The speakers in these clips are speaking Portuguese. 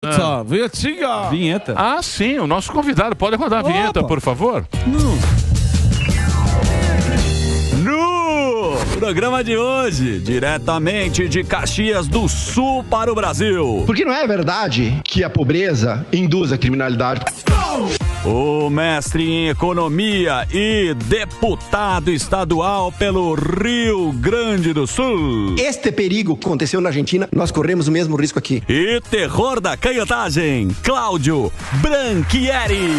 Só, vinhetinha. Vinheta. Ah, sim, o nosso convidado. Pode rodar a vinheta, por favor? No programa de hoje, diretamente de Caxias do Sul para o Brasil. Porque não é verdade que a pobreza induz a criminalidade. O mestre em economia e deputado estadual pelo Rio Grande do Sul. Este perigo que aconteceu na Argentina, nós corremos o mesmo risco aqui. E terror da canhotagem, Cláudio Branchieri.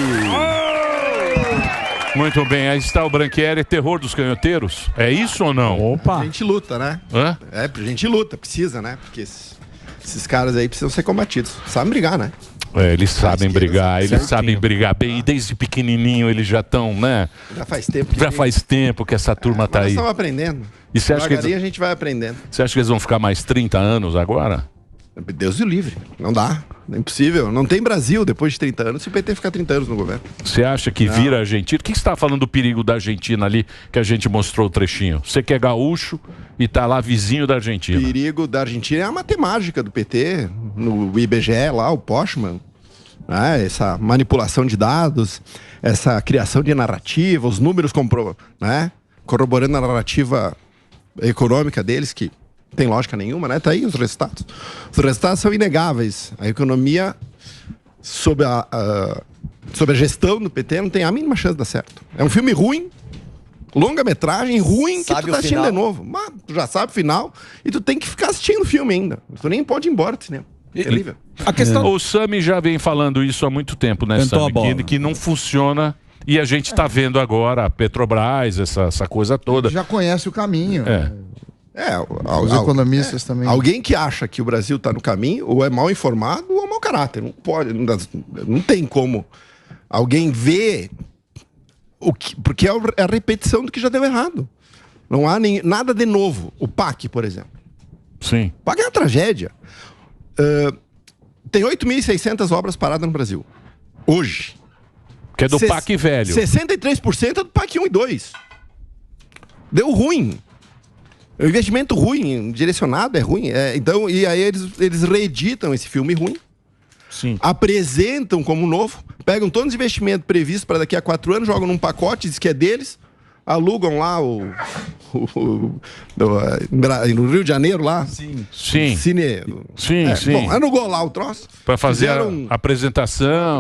Muito bem, aí está o Branchieri, terror dos canhoteiros. É isso ou não? A gente luta, né? Hã? A gente luta, precisa, né? Porque esses caras aí precisam ser combatidos. Sabem brigar, né? É, eles sabem brigar, eles sabem brigar bem. E desde pequenininho eles já estão, né? Já faz tempo. Já faz tempo que essa turma tá Nós aí. estamos aprendendo. E você acha que Devagarinho a gente vai aprendendo. Você acha que eles vão ficar mais 30 anos agora? Deus o livre. Não dá. É impossível. Não tem Brasil depois de 30 anos se o PT ficar 30 anos no governo. Você acha que vira a Argentina? O que você está falando do perigo da Argentina ali, que a gente mostrou o trechinho? Você que é gaúcho e tá lá vizinho da Argentina. O perigo da Argentina é a matemática do PT, no IBGE lá, o Postman. Né? Essa manipulação de dados, essa criação de narrativa, os números né? Corroborando a narrativa econômica deles, que tem lógica nenhuma, né? Tá aí os resultados. Os resultados são inegáveis. A economia, sob a gestão do PT, não tem a mínima chance de dar certo. É um filme ruim, longa-metragem ruim, que tu tá assistindo de novo. Mas tu já sabe o final e tu tem que ficar assistindo o filme ainda. Tu nem pode ir embora do cinema. Incrível. A questão... O Sami já vem falando isso há muito tempo, né, Sami? Que não funciona. E a gente está vendo agora a Petrobras, essa coisa toda. Já conhece o caminho. Os economistas também. Alguém que acha que o Brasil está no caminho, ou é mal informado, ou é mau caráter. Não pode, não tem como alguém ver porque é a repetição do que já deu errado. Não há nada de novo. O PAC, por exemplo. Sim. O PAC é uma tragédia. Tem 8.600 obras paradas no Brasil. Hoje. Que é do PAC velho. 63% é do PAC 1 e 2. Deu ruim. O investimento ruim, direcionado é ruim. Então, e aí eles reeditam esse filme ruim. Sim. Apresentam como novo. Pegam todos os investimentos previstos para daqui a 4 anos, jogam num pacote, diz que é deles. Alugam lá no Rio de Janeiro lá. Sim. Cine. Sim. Bom, alugou lá o troço. Para fazer a apresentação.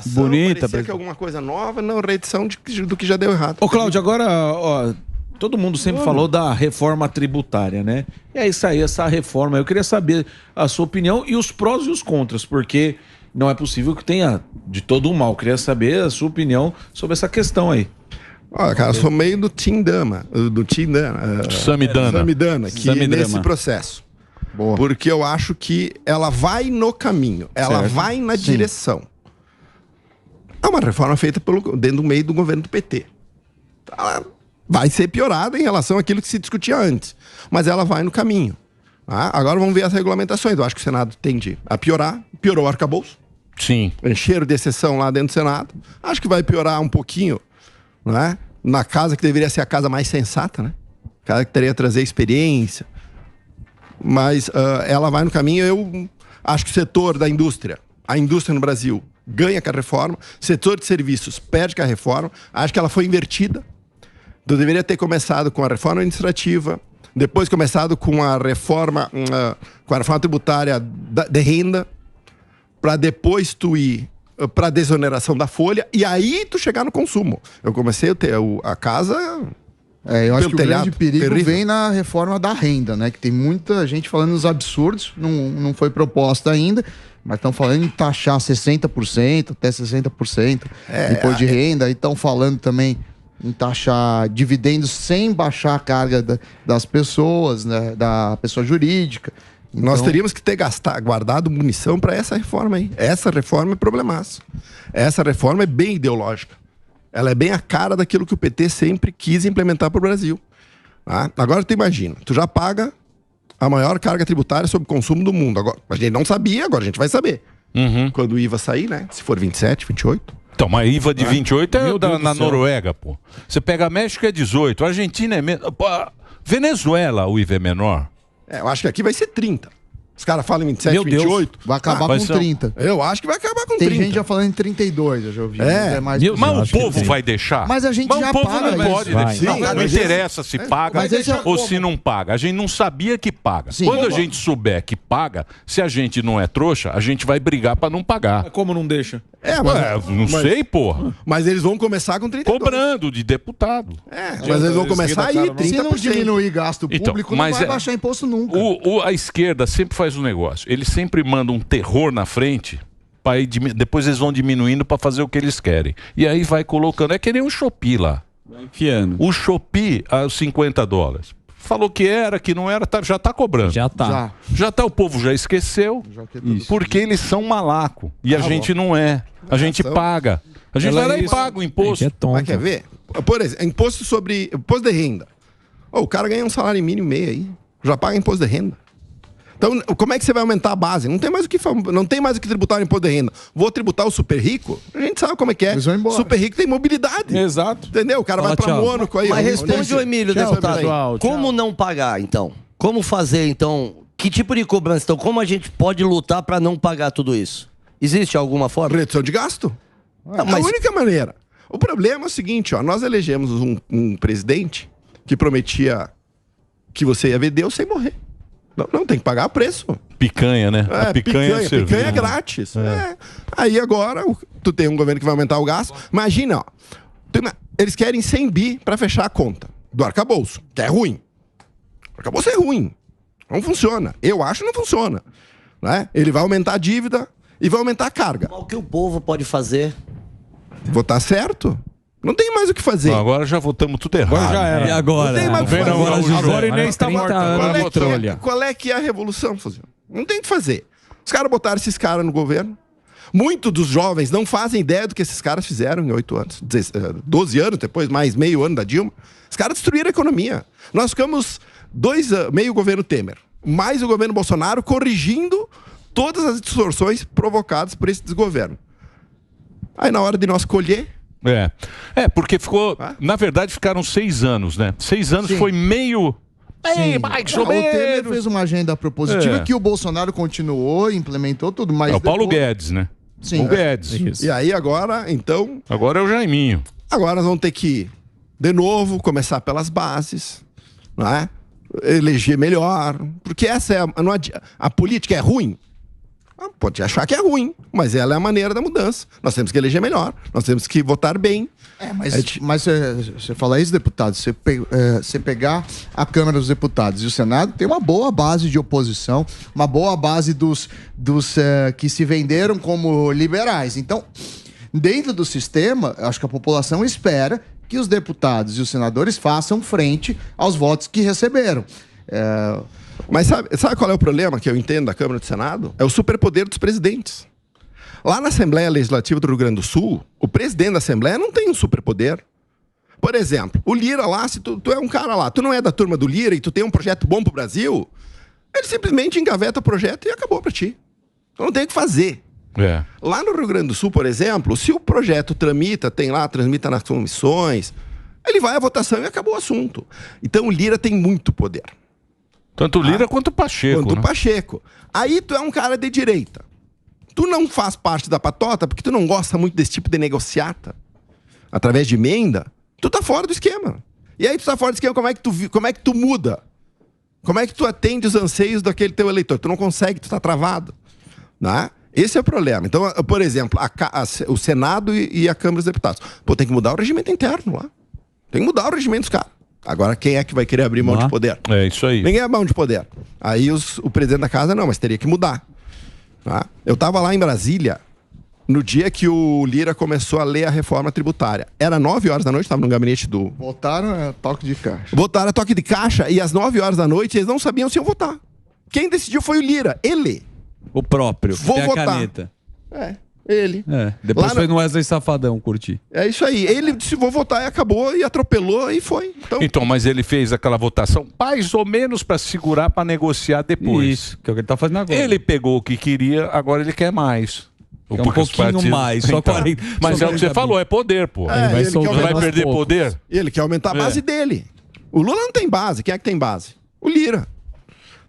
Bonita. Parecia que é alguma coisa nova, não, reedição do que já deu errado. Ô, Cláudio, agora, ó, todo mundo sempre falou da reforma tributária, né? E é isso aí, essa reforma. Eu queria saber a sua opinião e os prós e os contras, porque não é possível que tenha de todo o mal. Eu queria saber a sua opinião sobre essa questão aí. Olha, cara, eu sou meio do Samidana, que nesse processo. Boa. Porque eu acho que ela vai no caminho, ela vai na direção. É uma reforma feita dentro do meio do governo do PT. Ela vai ser piorada em relação àquilo que se discutia antes, mas ela vai no caminho. Agora vamos ver as regulamentações. Eu acho que o Senado tende a piorar. Piorou o arcabouço. Sim. Encheram de exceção lá dentro do Senado. Acho que vai piorar um pouquinho, né? Na casa que deveria ser a casa mais sensata, né? A casa que teria que trazer experiência. Mas ela vai no caminho. Eu acho que o setor da indústria, a indústria no Brasil, ganha com a reforma. O setor de serviços perde com a reforma. Acho que ela foi invertida. Tu deveria ter começado com a reforma administrativa, depois começado com a reforma tributária de renda, para depois tu ir para desoneração da folha, e aí tu chegar no consumo. Eu comecei a ter a casa... eu acho que o grande perigo vem na reforma da renda, né? Que tem muita gente falando nos absurdos, não foi proposta ainda, mas estão falando em taxar 60%, até 60% depois de renda, e estão falando também em taxar dividendos sem baixar a carga das pessoas, né? Da pessoa jurídica. Então... Nós teríamos que ter guardado munição para essa reforma aí. Essa reforma é problemaço. Essa reforma é bem ideológica. Ela é bem a cara daquilo que o PT sempre quis implementar para o Brasil. Agora tu imagina, tu já paga a maior carga tributária sobre o consumo do mundo. Agora, a gente não sabia, agora a gente vai saber. Quando o IVA sair, né? Se for 27, 28. Então, mas IVA de 28 é na Noruega, pô. Você pega a México é 18, a Argentina é menos. Venezuela, o IVA é menor. Eu acho que aqui vai ser 30. Os caras falam em 27, 28. Vai acabar com 30. Eu acho que vai acabar com 30. Tem gente já falando em 32, eu já ouvi. Mas o povo vai deixar? Mas a gente já paga. Não pode deixar. Não interessa se paga ou se não paga. A gente não sabia que paga. Quando a gente souber que paga, se a gente não é trouxa, a gente vai brigar pra não pagar. Como não deixa? Não sei, porra. Mas eles vão começar com 32. Cobrando de deputado. Mas eles vão começar aí 30%. Se não diminuir gasto público, não vai baixar imposto nunca. A esquerda sempre faz um negócio. Eles sempre mandam um terror na frente, depois eles vão diminuindo para fazer o que eles querem. E aí vai colocando. É que nem um Shopee lá. Vai enfiando. O Shopee, aos $50. Falou que era, que não era, já tá cobrando. Já tá. Já tá, o povo já esqueceu. Porque eles são malaco. E a gente não é. A gente paga. A gente vai lá e paga o imposto. Mas quer ver? Por exemplo, imposto de renda. O cara ganha um salário mínimo meio aí. Já paga imposto de renda. Então, como é que você vai aumentar a base? Não tem mais o que tributar o imposto de renda. Vou tributar o super rico? A gente sabe como é que é. Super rico tem mobilidade. Exato. Entendeu? O cara vai pra Mônaco aí. Mas responde o Emílio, deputado. Como não pagar, então? Como fazer, então? Que tipo de cobrança? Então, como a gente pode lutar pra não pagar tudo isso? Existe alguma forma? Redução de gasto. É a única maneira. O problema é o seguinte, ó. Nós elegemos um presidente que prometia que você ia ver Deus sem morrer. Não, tem que pagar o preço. Picanha, né? A picanha é grátis. Aí agora, tu tem um governo que vai aumentar o gasto. Imagina, ó. Eles querem 100 bi pra fechar a conta do arcabouço, que é ruim. O arcabouço é ruim. Não funciona. Eu acho que não funciona. Né? Ele vai aumentar a dívida e vai aumentar a carga. Mas o que o povo pode fazer? Votar certo. Não tem mais o que fazer. Não, agora já votamos tudo errado. Agora já era. E agora? Não tem mais o que fazer. Agora o Inês está morto. Qual é que é a revolução, Fuzil? Não tem o que fazer. Os caras botaram esses caras no governo. Muitos dos jovens não fazem ideia do que esses caras fizeram em 8 anos. 12 anos depois, mais meio ano da Dilma. Os caras destruíram a economia. Nós ficamos meio governo Temer, mais o governo Bolsonaro corrigindo todas as distorções provocadas por esse desgoverno. Aí na hora de nós colher... porque ficou... Na verdade, ficaram 6 anos, né? 6 anos foi meio... mais ou menos. O Temer fez uma agenda propositiva que o Bolsonaro continuou, implementou tudo, mas... o Paulo Guedes, né? Sim. O Guedes. Isso. E aí agora, então... Agora é o Jaiminho. Agora nós vamos ter que, de novo, começar pelas bases, não é? Eleger melhor, porque essa é a política é ruim. Pode achar que é ruim, mas ela é a maneira da mudança. Nós temos que eleger melhor, nós temos que votar bem. Mas você fala isso, deputado, você pegar a Câmara dos Deputados e o Senado, tem uma boa base de oposição, uma boa base dos que se venderam como liberais. Então, dentro do sistema, acho que a população espera que os deputados e os senadores façam frente aos votos que receberam. Mas sabe qual é o problema que eu entendo da Câmara e do Senado? É o superpoder dos presidentes. Lá na Assembleia Legislativa do Rio Grande do Sul, o presidente da Assembleia não tem um superpoder. Por exemplo, o Lira lá, se tu é um cara lá, tu não é da turma do Lira e tu tem um projeto bom pro Brasil, ele simplesmente engaveta o projeto e acabou pra ti. Tu não tem o que fazer. Lá no Rio Grande do Sul, por exemplo, se o projeto tramita nas comissões, ele vai à votação e acabou o assunto. Então o Lira tem muito poder. Tanto o Lira quanto o Pacheco. Quanto o Pacheco. Aí tu é um cara de direita. Tu não faz parte da patota porque tu não gosta muito desse tipo de negociata através de emenda, tu tá fora do esquema. E aí tu tá fora do esquema, como é que tu muda? Como é que tu atende os anseios daquele teu eleitor? Tu não consegue, tu tá travado. Né? Esse é o problema. Então, por exemplo, o Senado e a Câmara dos Deputados. Tem que mudar o regimento interno lá. Tem que mudar o regimento dos caras. Agora, quem é que vai querer abrir mão de poder? É isso aí. Ninguém é mão de poder. Aí o presidente da casa, não, mas teria que mudar. Tá? Eu tava lá em Brasília, no dia que o Lira começou a ler a reforma tributária. Era 9 horas da noite, estava no gabinete do... Votaram toque de caixa. Votaram toque de caixa e às 9 horas da noite eles não sabiam se iam votar. Quem decidiu foi o Lira. Ele. O próprio. Vou votar. A caneta. Ele. Depois foi no Wesley Safadão curtir. É isso aí. Ele disse, vou votar, e acabou, e atropelou, e foi. Então, mas ele fez aquela votação mais ou menos para segurar, para negociar depois. Isso, que é o que ele tá fazendo agora. Ele pegou o que queria, agora ele quer mais. Quer um pouquinho mais, só 40. Mas é o que você falou, é poder, pô. Ele vai perder poder? Ele quer aumentar a base dele. O Lula não tem base. Quem é que tem base? O Lira.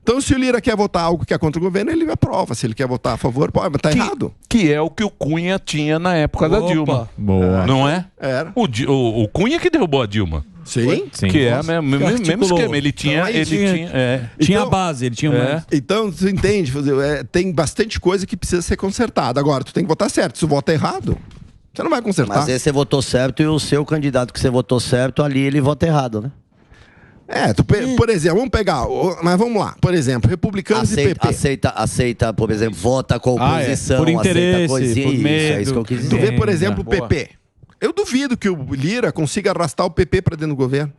Então, se o Lira quer votar algo que é contra o governo, ele aprova. Se ele quer votar a favor, pode, mas tá errado. Que é o que o Cunha tinha na época da Dilma. Boa. Não é? Era. O Cunha que derrubou a Dilma. Sim. Que é mesmo esquema. Ele tinha tinha a base, ele tinha mais. Então, tu entende? Tem bastante coisa que precisa ser consertada. Agora, tu tem que votar certo. Se tu vota errado, você não vai consertar. Mas aí você votou certo e o seu candidato que você votou certo, ali ele vota errado, né? Por exemplo, vamos pegar, mas vamos lá. Por exemplo, republicanos e PP. Aceita, por exemplo, vota com a oposição, por interesse, coisinha, por medo. é isso que eu quis dizer. Tu vê, por exemplo, o PP. Eu duvido que o Lira consiga arrastar o PP para dentro do governo.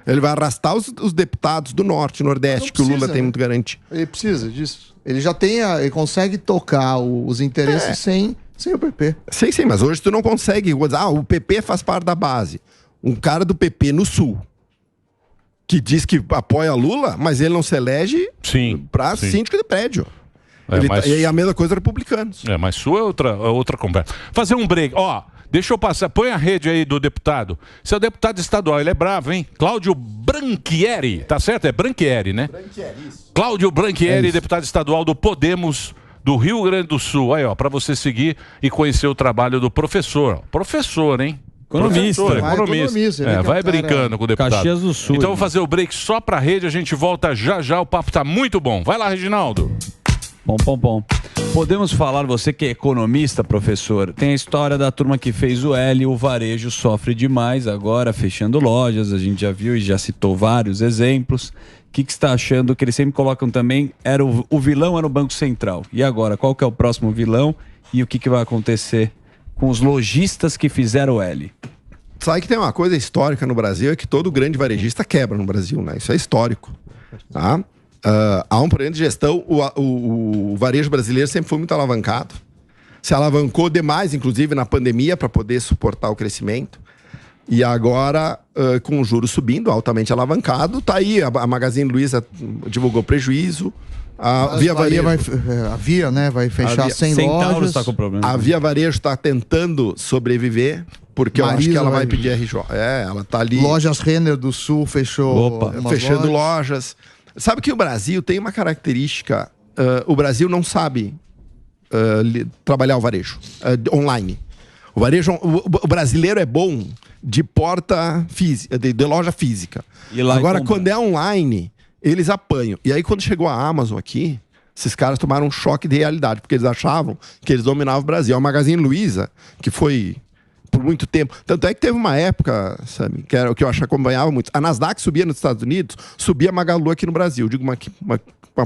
Ele vai arrastar os deputados do Norte, Nordeste, que o Lula tem muito garantia. Ele precisa disso. Ele já tem, ele consegue tocar os interesses sem o PP. Sim, mas hoje tu não consegue. O PP faz parte da base. Um cara do PP no Sul, que diz que apoia Lula, mas ele não se elege para síndico de prédio. E a mesma coisa republicanos. Mas sua é outra conversa. Fazer um break. Deixa eu passar. Põe a rede aí do deputado. Esse é o deputado estadual, ele é bravo, hein? Cláudio Branchieri, tá certo? É Branchieri, né? Cláudio Branchieri, deputado estadual do Podemos do Rio Grande do Sul. Aí, para você seguir e conhecer o trabalho do professor. Professor, hein? Economista. Vai brincando com o deputado. Caxias do Sul. Então, vou fazer o break só pra rede, a gente volta já, o papo tá muito bom. Vai lá, Reginaldo. Bom. Podemos falar, você que é economista, professor, tem a história da turma que fez o L, o varejo sofre demais agora, fechando lojas, a gente já viu e já citou vários exemplos. O que você está achando que eles sempre colocam também, o vilão era o Banco Central. E agora, qual que é o próximo vilão e o que vai acontecer com os lojistas que fizeram o L? Sabe que tem uma coisa histórica no Brasil, é que todo grande varejista quebra no Brasil, né? Isso é histórico. Tá? Há um problema de gestão, o varejo brasileiro sempre foi muito alavancado. Se alavancou demais, inclusive na pandemia, para poder suportar o crescimento. E agora, com o juros subindo, altamente alavancado, tá aí, a Magazine Luiza divulgou prejuízo. A Via Varejo vai fechar 100 lojas. Tá com problema. A Via Varejo está tentando sobreviver, porque eu acho que ela vai pedir RJ. Ela tá ali. Lojas Renner do Sul fechou. Fechando lojas. Sabe que o Brasil tem uma característica, o Brasil não sabe trabalhar o varejo online. O brasileiro é bom de porta física, de loja física. Agora, quando é online, eles apanham. E aí, quando chegou a Amazon aqui, esses caras tomaram um choque de realidade, porque eles achavam que eles dominavam o Brasil. A Magazine Luiza, que foi por muito tempo. Tanto é que teve uma época, sabe, que era o que eu acompanhava muito. A Nasdaq subia nos Estados Unidos, subia a Magalu aqui no Brasil. Eu digo, mas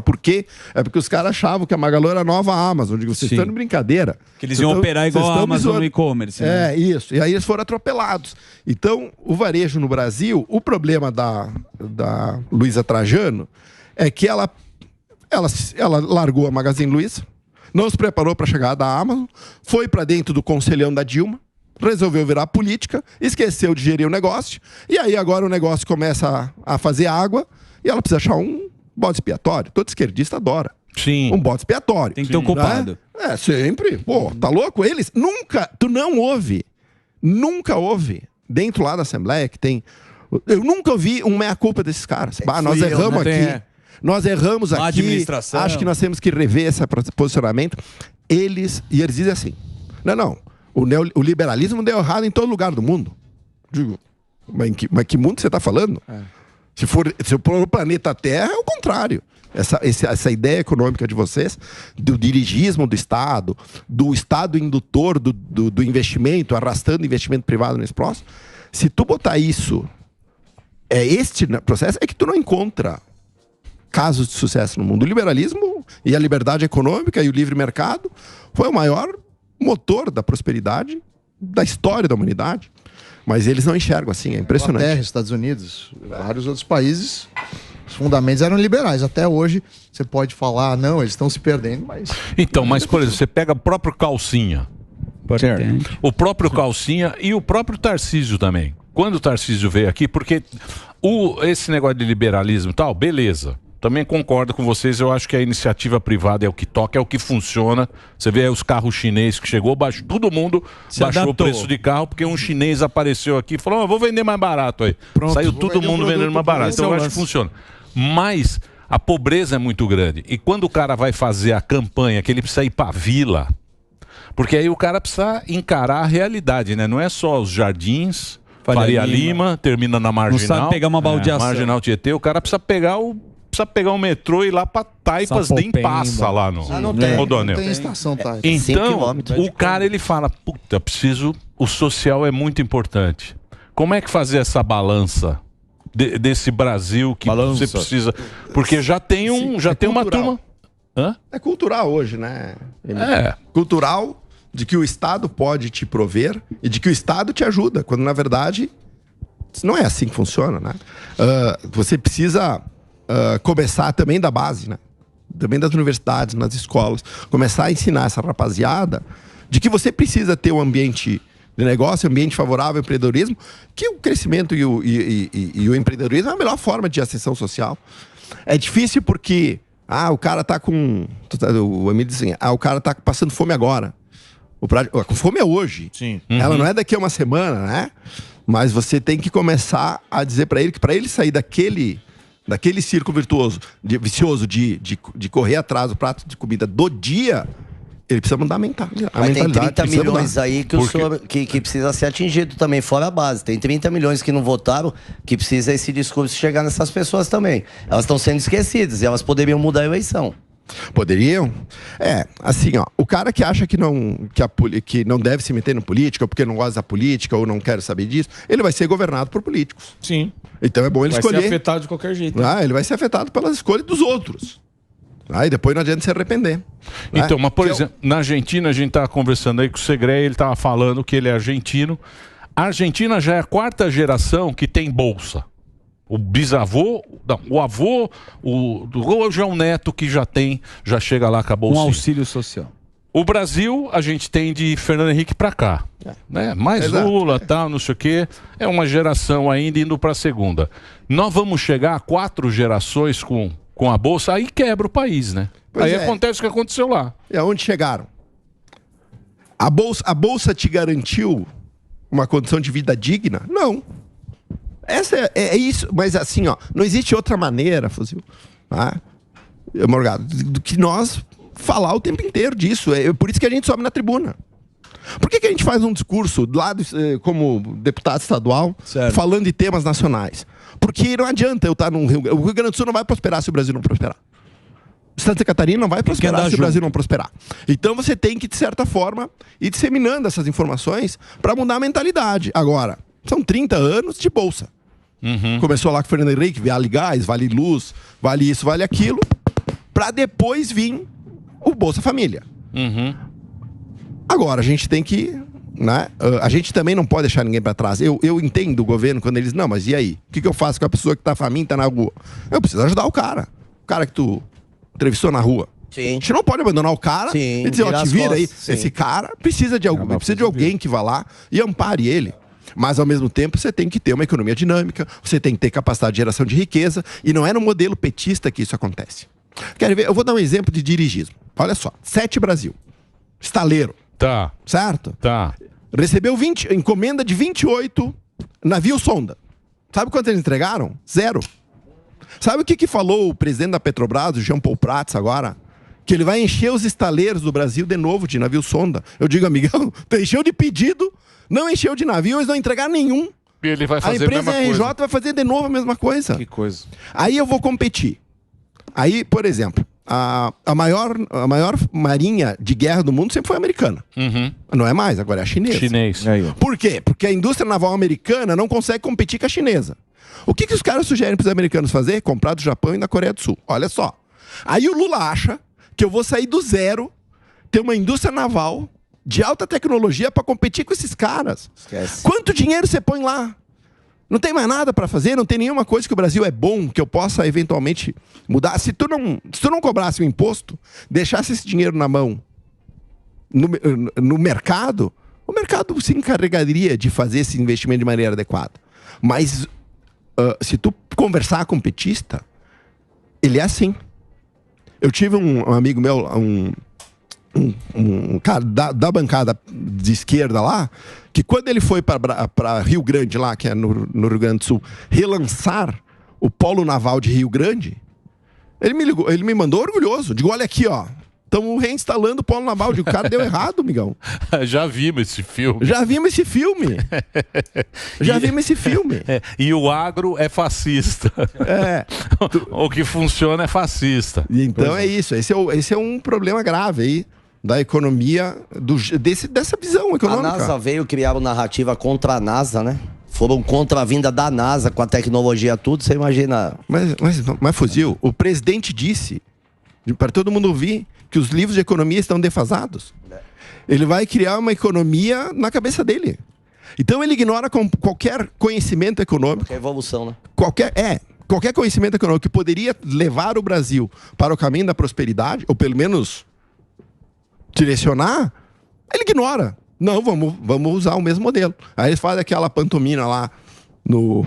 por quê? É porque os caras achavam que a Magalu era a nova Amazon. Eu digo, vocês estão de brincadeira. Que eles iam operar igual a Amazon no e-commerce. Né? Isso. E aí eles foram atropelados. Então, o varejo no Brasil, o problema da Luiza Trajano é que ela largou a Magazine Luiza, não se preparou para a chegada da Amazon, foi para dentro do conselhão da Dilma, resolveu virar política, esqueceu de gerir o negócio, e aí agora o negócio começa a fazer água, e ela precisa achar um bode expiatório. Todo esquerdista adora. Sim. Um bode expiatório. Tem que ter um culpado. Né? Sempre. Pô, tá louco? Eles nunca ouve, dentro lá da Assembleia, que tem... Eu nunca ouvi um meia-culpa desses caras. Nós erramos aqui. Nós erramos aqui. Acho que nós temos que rever esse posicionamento. Eles dizem assim, não. O liberalismo deu errado em todo lugar do mundo. Digo, mas que mundo você está falando? Se for o planeta Terra, é o contrário. Essa ideia econômica de vocês, do dirigismo do Estado indutor do investimento, arrastando investimento privado nesse próximo, se tu botar isso, este processo, é que tu não encontra casos de sucesso no mundo. O liberalismo e a liberdade econômica e o livre mercado foi o maior motor da prosperidade da história da humanidade. Mas eles não enxergam assim, é impressionante. Inglaterra, Estados Unidos, vários outros países, os fundamentos eram liberais. Até hoje, você pode falar, não, eles estão se perdendo, mas... Então, mas por exemplo, você pega o próprio Calcinha. O próprio Calcinha e o próprio Tarcísio também. Quando o Tarcísio veio aqui, porque esse negócio de liberalismo e tal, beleza. Também concordo com vocês, eu acho que a iniciativa privada é o que toca, é o que funciona. Você vê aí os carros chineses que chegou, todo mundo baixou o preço de carro, porque um chinês apareceu aqui e falou, vou vender mais barato aí. Saiu todo mundo vendendo mais barato, então eu acho que funciona. Mas A pobreza é muito grande. E quando o cara vai fazer a campanha, que ele precisa ir para a vila, porque aí o cara precisa encarar a realidade, né? Não é só os jardins, Faria Lima, termina na Marginal. Não sabe pegar uma baldeação. Marginal Tietê, o cara precisa pegar o metrô e ir lá para Taipas, nem passa lá no Rodoanel. Não tem estação Taipas. Então, o cara ele fala, puta, o social é muito importante. Como é que fazer essa balança desse Brasil que você precisa? Porque já tem uma turma. Hã? É cultural hoje, né? Cultural de que o Estado pode te prover e de que o Estado te ajuda, quando na verdade não é assim que funciona, né? Você precisa começar também da base, né? Também das universidades, nas escolas, começar a ensinar essa rapaziada de que você precisa ter um ambiente de negócio, ambiente favorável ao empreendedorismo, que o crescimento e o empreendedorismo é a melhor forma de ascensão social. É difícil porque o cara tá com... O Emílio diz assim, o cara tá passando fome agora. A fome é hoje. Sim. Ela não é daqui a uma semana, né? Mas você tem que começar a dizer para ele que para ele sair daquele círculo vicioso de correr atrás do prato de comida do dia, ele precisa mudar a mentalidade. Mas tem 30 milhões aí que precisa ser atingido também, fora a base. Tem 30 milhões que não votaram, que precisa esse discurso chegar nessas pessoas também. Elas estão sendo esquecidas e elas poderiam mudar a eleição. Poderiam? Assim, o cara que acha que não deve se meter na política, porque não gosta da política ou não quer saber disso, ele vai ser governado por políticos. Sim. Então é bom ele escolher. Vai ser afetado de qualquer jeito. Ele vai ser afetado pelas escolhas dos outros. E depois não adianta se arrepender. Então, mas por exemplo, na Argentina a gente estava conversando aí com o Segré, ele estava falando que ele é argentino. A Argentina já é a 4ª geração que tem bolsa. O bisavô, o avô, hoje é um neto que já chega lá com a bolsa. Um auxílio social. O Brasil, a gente tem de Fernando Henrique para cá. Né? Mais Lula, tal, não sei o quê. É uma geração ainda indo para a 2ª. Nós vamos chegar a 4 gerações com a bolsa, aí quebra o país, né? Aí acontece o que aconteceu lá. E aonde chegaram? A bolsa te garantiu uma condição de vida digna? Não. Essa é isso, mas assim, não existe outra maneira, Fuzil, Morgado, do que nós falar o tempo inteiro disso. É por isso que a gente sobe na tribuna. Por que a gente faz um discurso lá como deputado estadual, falando de temas nacionais? Porque não adianta eu estar no Rio Grande do Sul não vai prosperar se o Brasil não prosperar. Santa Catarina não vai prosperar se o Brasil não prosperar. Então você tem que, de certa forma, ir disseminando essas informações para mudar a mentalidade. Agora, são 30 anos de bolsa. Começou lá com o Fernando Henrique, Vale Gás, Vale Luz, vale isso, vale aquilo, para depois vir o Bolsa Família. Agora, a gente tem que... Né? A gente também não pode deixar ninguém para trás. Eu entendo o governo quando eles... Não, mas e aí? O que eu faço com a pessoa que tá faminta na rua? Eu preciso ajudar o cara. O cara que tu entrevistou na rua. Sim. A gente não pode abandonar o cara e dizer, te vira aí. Sim. Esse cara precisa de alguém que vá lá e ampare ele. Mas, ao mesmo tempo, você tem que ter uma economia dinâmica, você tem que ter capacidade de geração de riqueza, e não é no modelo petista que isso acontece. Quer ver? Eu vou dar um exemplo de dirigismo. Olha só, 7 Brasil. Estaleiro. Tá. Certo? Tá. Recebeu encomenda de 28 navios sonda. Sabe quantos eles entregaram? 0. Sabe o que falou o presidente da Petrobras, o Jean Paul Prats, agora? Que ele vai encher os estaleiros do Brasil de novo de navio sonda. Eu digo, amigão, tu encheu de pedido, não encheu de navio, eles não entregaram nenhum. E ele vai fazer a empresa a RJ vai fazer de novo a mesma coisa. Que coisa. Aí eu vou competir. Aí, por exemplo, a maior marinha de guerra do mundo sempre foi a americana. Não é mais, agora é a chinesa. Chinês. Por quê? Porque a indústria naval americana não consegue competir com a chinesa. O que os caras sugerem para os americanos fazer? Comprar do Japão e da Coreia do Sul. Olha só. Aí o Lula acha que eu vou sair do zero, ter uma indústria naval de alta tecnologia para competir com esses caras. Esquece. Quanto dinheiro você põe lá? Não tem mais nada para fazer, não tem nenhuma coisa que o Brasil é bom, que eu possa eventualmente mudar. Se tu não cobrasse o imposto, deixasse esse dinheiro na mão no mercado, o mercado se encarregaria de fazer esse investimento de maneira adequada. Mas se tu conversar com um petista, ele é assim. Eu tive um amigo meu, um cara da bancada de esquerda lá, que quando ele foi para Rio Grande lá, que é no Rio Grande do Sul, relançar o polo naval de Rio Grande, Ele me ligou, ele me mandou orgulhoso. Digo, olha aqui, ó. Estamos reinstalando o polo naval. O cara deu errado, migão. Já vimos esse filme. Já vimos esse filme. E o agro é fascista. O que funciona é fascista. Então é isso. Esse é um problema grave aí da economia, dessa visão econômica. A NASA veio criar uma narrativa contra a NASA, né? Foram contra a vinda da NASA com a tecnologia tudo, você imagina. Mas fuzil, o presidente disse, para todo mundo ouvir, que os livros de economia estão defasados. Ele vai criar uma economia na cabeça dele. Então ele ignora qualquer conhecimento econômico. Qualquer evolução, né? Qualquer conhecimento econômico que poderia levar o Brasil para o caminho da prosperidade, ou pelo menos direcionar, ele ignora. Não, vamos usar o mesmo modelo. Aí eles fazem aquela pantomima lá no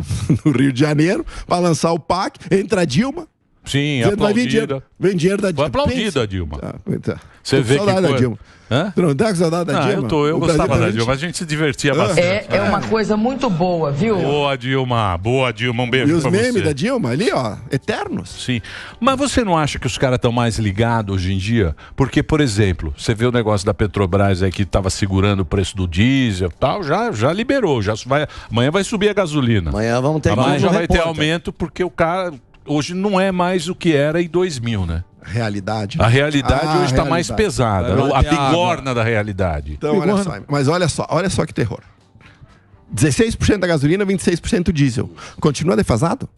Rio de Janeiro para lançar o PAC, entra a Dilma. Sim, aplaudida. Vem dinheiro da Dilma. Foi aplaudida a Dilma. Você vê que da Dilma. Hã? Tu não tá com saudade da Dilma? Eu gostava da Dilma, a gente se divertia bastante. É uma coisa muito boa, viu? Boa, Dilma, um beijo pra você. E os memes da Dilma ali, ó, eternos. Sim, mas você não acha que os caras estão mais ligados hoje em dia? Porque, por exemplo, você vê o negócio da Petrobras aí que estava segurando o preço do diesel e tal, já liberou, amanhã vai subir a gasolina. Amanhã vamos ter mais já vai ter aumento porque o cara hoje não é mais o que era em 2000, né? Realidade. A realidade hoje está mais pesada. A bigorna da realidade. Então, olha só que terror. 16% da gasolina, 26% diesel. Continua defasado?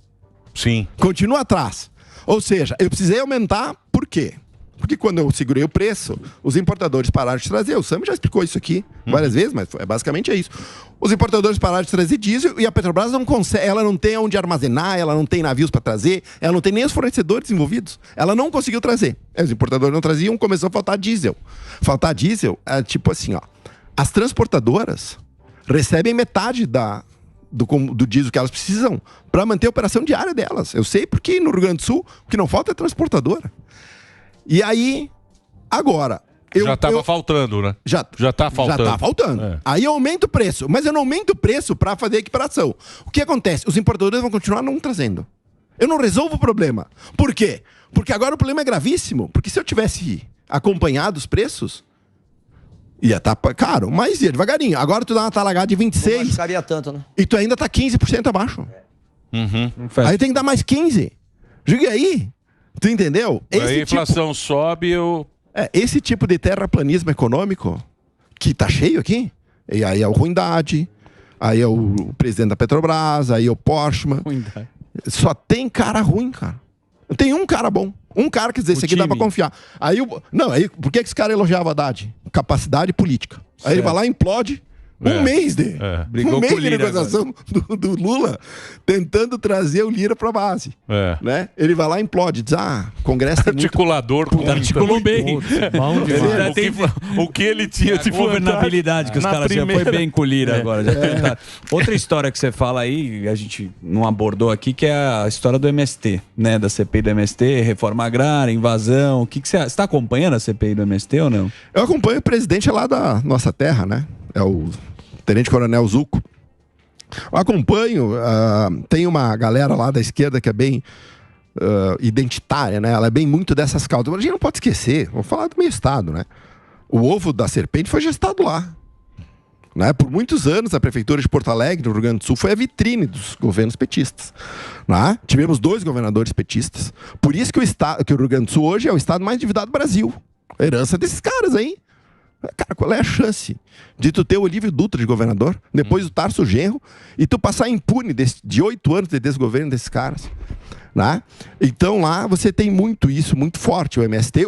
Sim. Continua atrás. Ou seja, eu precisei aumentar, por quê? Porque quando eu segurei o preço, os importadores pararam de trazer. O Sam já explicou isso aqui várias vezes, mas basicamente é isso. Os importadores pararam de trazer diesel e a Petrobras não consegue, ela não tem onde armazenar, ela não tem navios para trazer, ela não tem nem os fornecedores envolvidos. Ela não conseguiu trazer. Os importadores não traziam, começou a faltar diesel. Faltar diesel é tipo assim, ó. As transportadoras recebem metade do diesel que elas precisam para manter a operação diária delas. Eu sei porque no Rio Grande do Sul o que não falta é transportadora. E aí, agora... Já estava faltando, né? Já está faltando. Já está faltando. É. Aí eu aumento o preço, mas eu não aumento o preço para fazer a equiparação. O que acontece? Os importadores vão continuar não trazendo. Eu não resolvo o problema. Por quê? Porque agora o problema é gravíssimo. Porque se eu tivesse acompanhado os preços, ia estar caro, mas ia devagarinho. Agora tu dá uma talagada de 26. Não ficaria tanto, né? E tu ainda está 15% abaixo. Aí tem que dar mais 15. Diga aí. Tu entendeu? A inflação sobe, esse tipo de terraplanismo econômico que tá cheio aqui, e aí é o Ruindade, aí é o presidente da Petrobras, aí é o Porschmann. Só tem cara ruim, cara. Não tem um cara bom. Um cara que dizer, esse aqui dá pra confiar. Aí, por que esse cara elogiava a Haddad? Capacidade política. Aí ele vai lá e implode. Um mês de negociação do Lula tentando trazer o Lira pra base. Né? Ele vai lá e implode, diz, Congresso tem articulador muito... Articulou bem. O que ele tinha de governabilidade que os caras tinham. Foi bem com o Lira agora. Outra história que você fala aí, a gente não abordou aqui, que é a história do MST, né? Da CPI do MST, reforma agrária, invasão. O que você está acompanhando a CPI do MST ou não? Eu acompanho o presidente lá da nossa terra, né? É o Tenente Coronel Zucco. Eu acompanho, tem uma galera lá da esquerda que é bem identitária, né? Ela é bem muito dessas causas. Mas a gente não pode esquecer, vou falar do meio estado, né? O ovo da serpente foi gestado lá. Né? Por muitos anos, a Prefeitura de Porto Alegre, no Rio Grande do Sul, foi a vitrine dos governos petistas. Né? Tivemos 2 governadores petistas. Por isso que o Rio Grande do Sul hoje é o estado mais endividado do Brasil. A herança desses caras aí. Cara, qual é a chance de tu ter o Olívio Dutra de governador, depois o Tarso Genro, e tu passar impune de 8 anos de desgoverno desses caras? Né? Então lá você tem muito isso, muito forte. O MST,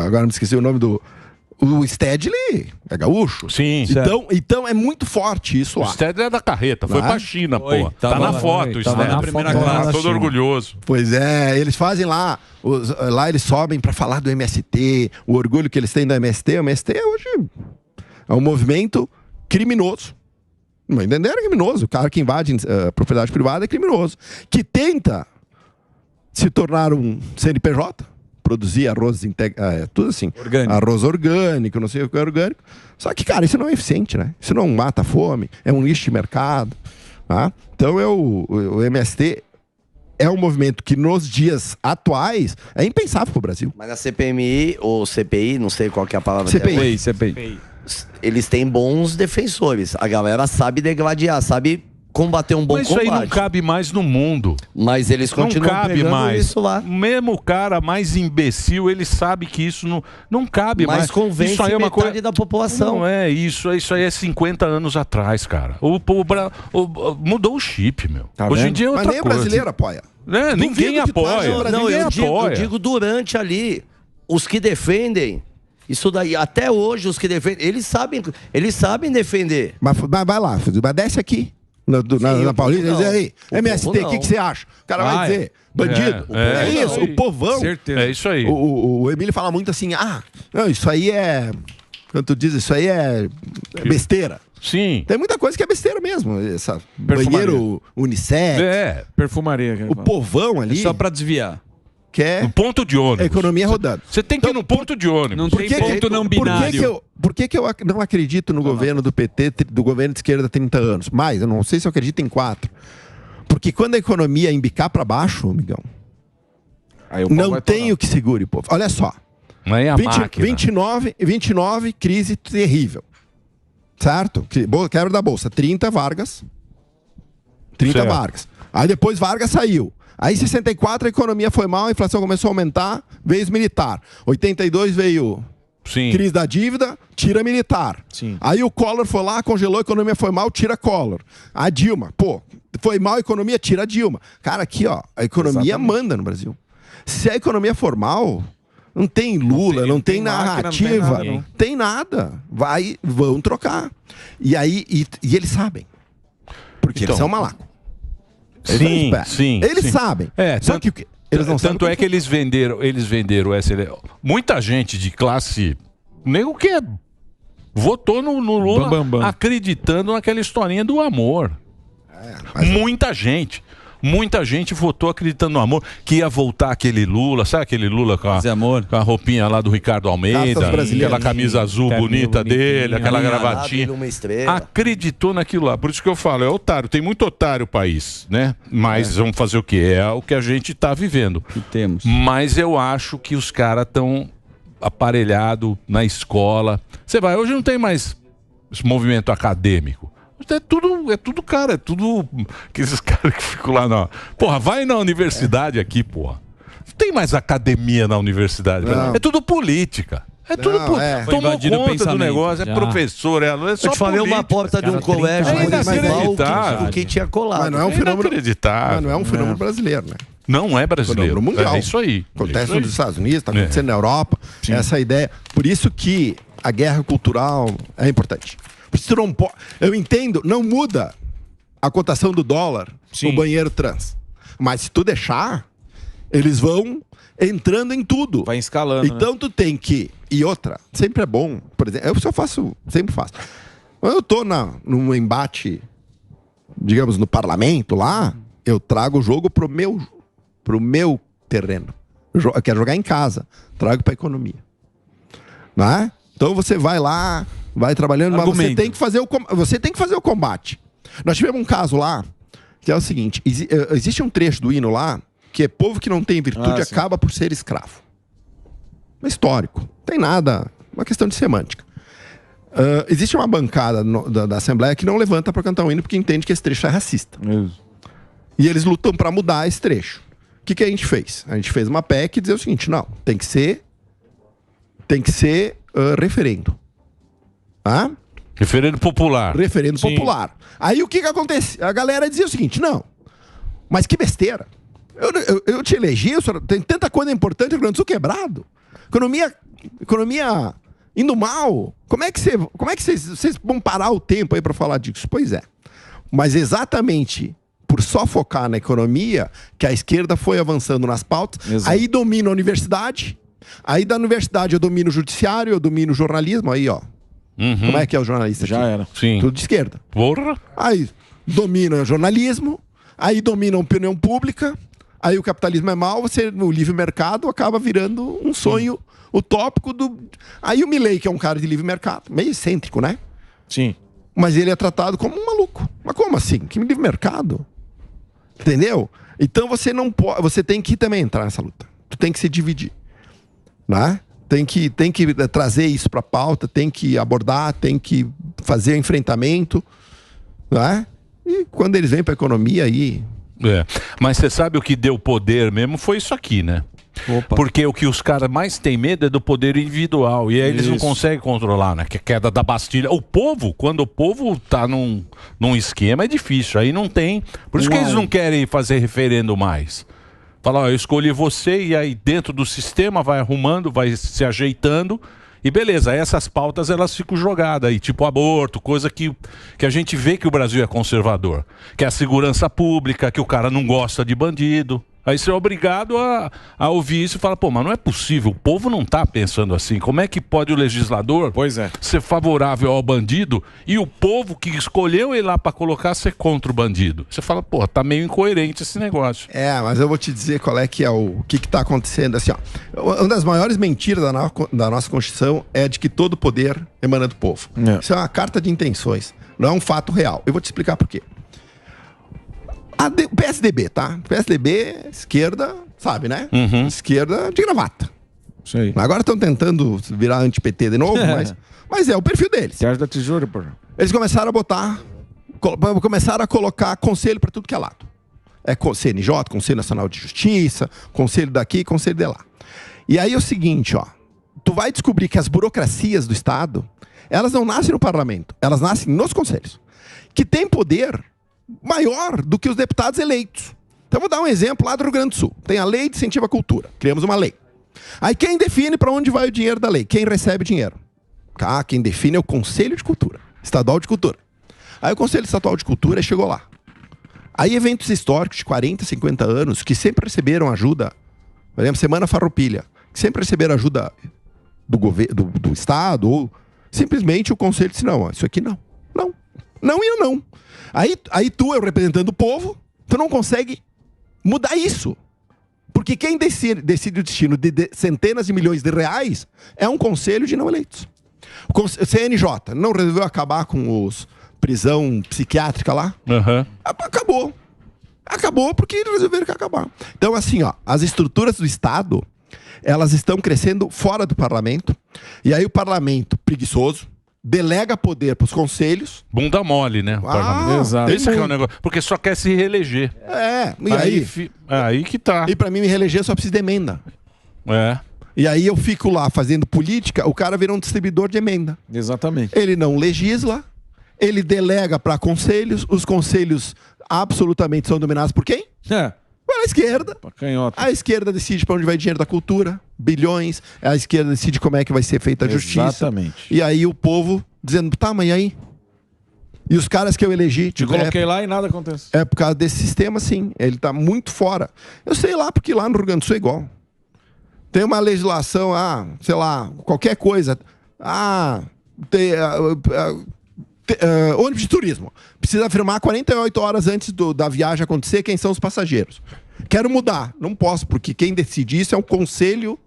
agora me esqueci o nome do... O Stedley é gaúcho. Sim. Então é muito forte isso lá. O Stedley é da carreta, foi pra China, pô. Tá na foto, o Stedley. Na primeira classe. Todo orgulhoso. Pois é, eles fazem lá, lá eles sobem pra falar do MST, o orgulho que eles têm do MST. O MST hoje é um movimento criminoso. Não entenderam? É criminoso. O cara que invade propriedade privada é criminoso. Que tenta se tornar um CNPJ. Produzir arroz tudo assim. Orgânico. Arroz orgânico, não sei o que é orgânico. Só que, cara, isso não é eficiente, né? Isso não mata a fome, é um lixo de mercado. Tá? Então, o MST é um movimento que nos dias atuais é impensável pro Brasil. Mas na CPMI ou CPI, não sei qual que é a palavra. CPI. Eles têm bons defensores. A galera sabe degladiar, sabe combater um bom Mas combate. isso aí não cabe mais no mundo. Mas eles continuam não cabe pregando mais. isso lá. Mesmo o cara mais imbecil, ele sabe que isso não cabe mais. Mas convence isso aí é uma metade coisa da população. Não é isso aí é 50 anos atrás, cara. Mudou o chip, meu. Tá Hoje em vendo? dia é outra Mas nem o coisa. brasileiro apoia. Ninguém apoia. Eu digo durante ali, os que defendem, isso daí, até hoje os que defendem, eles sabem defender. Mas vai lá, mas desce aqui. Na Paulista, diz aí, MST, o que você acha? O cara vai dizer, bandido. É isso, o povão. Certeza. É isso aí. O Emílio fala muito assim, não, isso aí é... Quando tu diz, isso aí é besteira. Sim. Tem muita coisa que é besteira mesmo. Banheiro, unissex. Perfumaria. O povão ali... Só pra desviar. No ponto de ônibus. A economia rodando. Você tem que ir no ponto de ônibus. Não tem ponto não binário. Por que eu não acredito no governo do PT, do governo de esquerda há 30 anos? Mas eu não sei se eu acredito em 4. Porque quando a economia embicar para baixo, amigão, não tem o que segure, povo. Olha só. Aí a 29, crise terrível. Certo? Quebra da Bolsa. 30 Vargas. 30 certo. Vargas. Aí depois Vargas saiu. Aí em 64 a economia foi mal, a inflação começou a aumentar, veio os militar. 82 veio crise da dívida, tira militar. Sim. Aí o Collor foi lá, congelou, a economia foi mal, tira Collor. A Dilma, foi mal a economia, tira a Dilma. Cara, aqui ó, a economia manda no Brasil. Se a economia for mal, não tem Lula, não tem narrativa, não tem nada. Vão trocar. E aí, e eles sabem. Porque eles são malacos. Sim. Eles sabem. Só que eles não sabem. Tanto é que eles venderam o SL. Muita gente de classe. Nego que votou no Lula acreditando naquela historinha do amor. Muita gente votou acreditando no amor, que ia voltar aquele Lula, sabe aquele Lula com a roupinha lá do Ricardo Almeida, aquela camisa azul bonita dele, aquela gravatinha. Acreditou naquilo lá. Por isso que eu falo, é otário. Tem muito otário o país, né? Mas vamos fazer o quê? É o que a gente está vivendo. Que temos. Mas eu acho que os caras estão aparelhados na escola. Você vai, hoje não tem mais esse movimento acadêmico. É tudo cara, é tudo aqueles caras que ficam lá na... Porra, vai na universidade aqui, porra. Não tem mais academia na universidade. É tudo política. É tudo política. Tomou conta do negócio, é professor, é aluno, é só Eu te falei política. uma porta de um colégio inacreditável. que tinha colado. Mas não é um fenômeno inacreditável. Não é um fenômeno brasileiro, né? Não é brasileiro. Mundial. É isso aí. Acontece nos Estados Unidos, está acontecendo na Europa. Essa ideia. Por isso que a guerra cultural é importante. Eu entendo, não muda a cotação do dólar no banheiro trans. Mas se tu deixar, eles vão entrando em tudo. Vai escalando. Então tu tem que... E outra, sempre é bom. Por exemplo, sempre faço. Quando eu tô num embate, digamos, no parlamento lá, eu trago o jogo pro meu terreno. Eu quero jogar em casa. Trago pra economia. Não é? Então você vai lá... Vai trabalhando, mas você tem que fazer o combate. Nós tivemos um caso lá, que é o seguinte, existe um trecho do hino lá, que é povo que não tem virtude acaba por ser escravo. É histórico. Não tem nada, uma questão de semântica. Existe uma bancada da Assembleia que não levanta para cantar o hino porque entende que esse trecho é racista. E eles lutam para mudar esse trecho. O que a gente fez? A gente fez uma PEC e dizer o seguinte, não, tem que ser referendo. Referendo popular. Referendo popular. Aí o que acontece? A galera dizia o seguinte, não, mas que besteira. Eu te elegi, tem tanta coisa importante, o Rio Grande do Sul quebrado. Economia indo mal. Como é que vocês vão parar o tempo aí para falar disso? Pois é. Mas exatamente por só focar na economia que a esquerda foi avançando nas pautas, aí domina a universidade, aí da universidade eu domino o judiciário, eu domino o jornalismo, aí ó. Como é que é o jornalista? Já era. Sim. Tudo de esquerda. Porra. Aí domina o jornalismo, aí domina a opinião pública, aí o capitalismo é mau, o livre mercado acaba virando um sonho utópico do... Aí o Milei, que é um cara de livre mercado, meio excêntrico, né? Sim. Mas ele é tratado como um maluco. Mas como assim? Que livre mercado? Entendeu? Então você não pode. Você tem que também entrar nessa luta. Tu tem que se dividir. Né? Tem que trazer isso para a pauta, tem que abordar, tem que fazer enfrentamento. Né? E quando eles vêm para a economia aí. Mas você sabe o que deu poder mesmo foi isso aqui, né? Porque o que os caras mais têm medo é do poder individual. E aí eles não conseguem controlar, né? Que é a queda da Bastilha. O povo, quando o povo tá num esquema, é difícil. Aí não tem. Por isso que eles não querem fazer referendo mais. Falar, ó, eu escolhi você, e aí dentro do sistema vai arrumando, vai se ajeitando. E beleza, essas pautas elas ficam jogadas aí, tipo aborto, coisa que a gente vê que o Brasil é conservador. Que é a segurança pública, que o cara não gosta de bandido. Aí você é obrigado a ouvir isso e falar, pô, mas não é possível, o povo não tá pensando assim. Como é que pode o legislador ser favorável ao bandido e o povo que escolheu ele lá pra colocar ser contra o bandido? Você fala, pô, tá meio incoerente esse negócio. Mas eu vou te dizer qual é que é o que tá acontecendo. Assim, ó, uma das maiores mentiras da nossa Constituição é de que todo poder emana do povo. Isso é uma carta de intenções, não é um fato real. Eu vou te explicar por quê. O PSDB, tá? PSDB, esquerda, sabe, né? Esquerda de gravata. Isso aí. Agora estão tentando virar anti-PT de novo, mas é o perfil deles. Sérgio da Tesoura, pô. Eles começaram a colocar conselho para tudo que é lado. É CNJ, Conselho Nacional de Justiça, conselho daqui, conselho de lá. E aí é o seguinte, ó. Tu vai descobrir que as burocracias do Estado, elas não nascem no parlamento, elas nascem nos conselhos. Que tem poder maior do que os deputados eleitos. Então eu vou dar um exemplo lá do Rio Grande do Sul. Tem a lei de incentivo à cultura. Criamos uma lei. Aí quem define para onde vai o dinheiro da lei? Quem recebe dinheiro? Quem define é o Conselho de Cultura, Estadual de Cultura. Aí o Conselho Estadual de Cultura chegou lá. Aí eventos históricos de 40, 50 anos que sempre receberam ajuda, por exemplo, Semana Farroupilha, que sempre receberam ajuda do governo, do Estado, ou simplesmente o Conselho disse, não, isso aqui não. Não e não. Aí tu, eu representando o povo, tu não consegue mudar isso. Porque quem decide o destino de centenas de milhões de reais é um conselho de não eleitos. O CNJ não resolveu acabar com os prisão psiquiátrica lá? Acabou. Acabou porque resolveram que acabar. Então, assim, ó, as estruturas do Estado, elas estão crescendo fora do parlamento. E aí o parlamento, preguiçoso, delega poder para os conselhos. Bunda mole, né? Exato. Esse aqui é o negócio. Porque só quer se reeleger. E aí que tá. E para mim me reeleger só precisa de emenda. É. E aí eu fico lá fazendo política, o cara vira um distribuidor de emenda. Exatamente. Ele não legisla, ele delega para conselhos, os conselhos absolutamente são dominados por quem? Pela esquerda. A esquerda decide para onde vai o dinheiro da cultura, bilhões. A esquerda decide como é que vai ser feita a justiça. Exatamente. E aí o povo dizendo, tá, mas e aí? E os caras que eu elegi... Te coloquei lá e nada acontece. É por causa desse sistema, sim. Ele tá muito fora. Eu sei lá, porque lá no Rio Grande do Sul é igual. Tem uma legislação, sei lá, qualquer coisa. Ônibus de turismo. Precisa afirmar 48 horas antes da viagem acontecer quem são os passageiros. Quero mudar. Não posso, porque quem decide isso é um conselho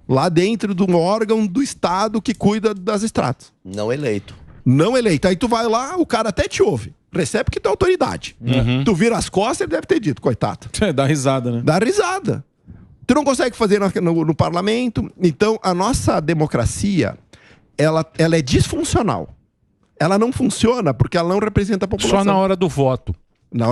lá dentro de um órgão do Estado que cuida das estradas. Não eleito. Não eleito. Aí tu vai lá, o cara até te ouve. Recebe porque tem autoridade. Tu vira as costas, ele deve ter dito, coitado. Dá risada, né? Dá risada. Tu não consegue fazer no parlamento. Então, a nossa democracia, ela é disfuncional. Ela não funciona porque ela não representa a população. Só na hora do voto.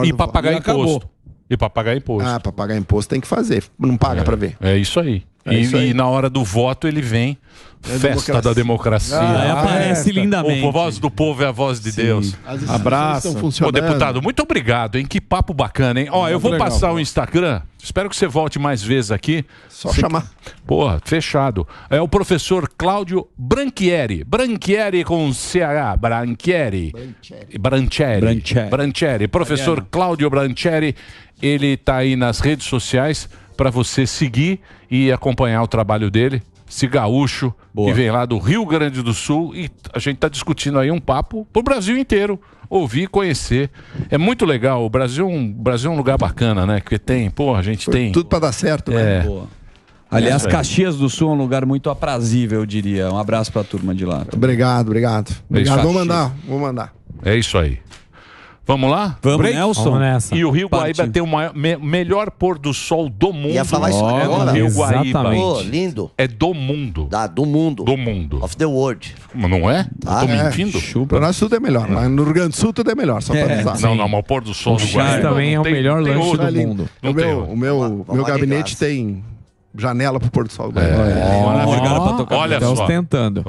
E para pagar imposto. E para pagar imposto. Para pagar imposto tem que fazer. Não paga para ver. É isso aí. E na hora do voto ele vem. Festa da democracia. Aí aparece lindamente. A voz do povo é a voz de Deus. Abraço. Ô, deputado, muito obrigado, hein? Que papo bacana, hein? Ó, eu vou passar o Instagram. Espero que você volte mais vezes aqui. Só chamar. Porra, fechado. É o professor Cláudio Branchieri. Branchieri com CH. Branchieri. Professor Cláudio Branchieri. Ele tá aí nas redes sociais para você seguir e acompanhar o trabalho dele. Esse gaúcho que vem lá do Rio Grande do Sul, e a gente está discutindo aí um papo pro Brasil inteiro ouvir e conhecer. É muito legal. O Brasil é um lugar bacana, né? Que tem, a gente tem tudo para dar certo, né? Aliás, Caxias do Sul é um lugar muito aprazível, eu diria. Um abraço para a turma de lá. Obrigado. Vou mandar. É isso aí. Vamos lá? Vamos, Nelson. Vamos nessa. E o Rio Guaíba tem o melhor pôr do sol do mundo. Ia falar isso agora. O Rio Guaíba. Pô, lindo. É do mundo. Do mundo. Do mundo. Of the world. Não é? Tô mentindo? Para nós tudo é melhor. Mas no Rio Grande do Sul tudo é melhor, só para avisar. Não, mas o pôr do sol do Guaíba também é o melhor lanche do mundo. O meu gabinete tem janela pro pôr do sol. Olha só. Ostentando.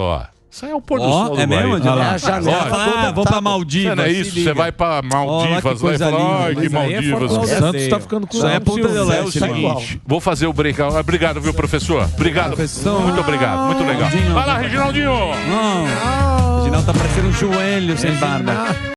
Isso aí é o pôr do sol do É mesmo? Guaíba. É a janela. Vou pra Maldivas. Não é isso? Você vai pra Maldivas lá e fala, ai, que Maldivas. O Santos tá ficando com Isso aí é Ponta del É o Este, seguinte, vou fazer o break. Obrigado, viu, professor? Obrigado. Muito obrigado, muito legal. Vai lá, Reginaldinho. Reginaldo tá parecendo um joelho sem barba.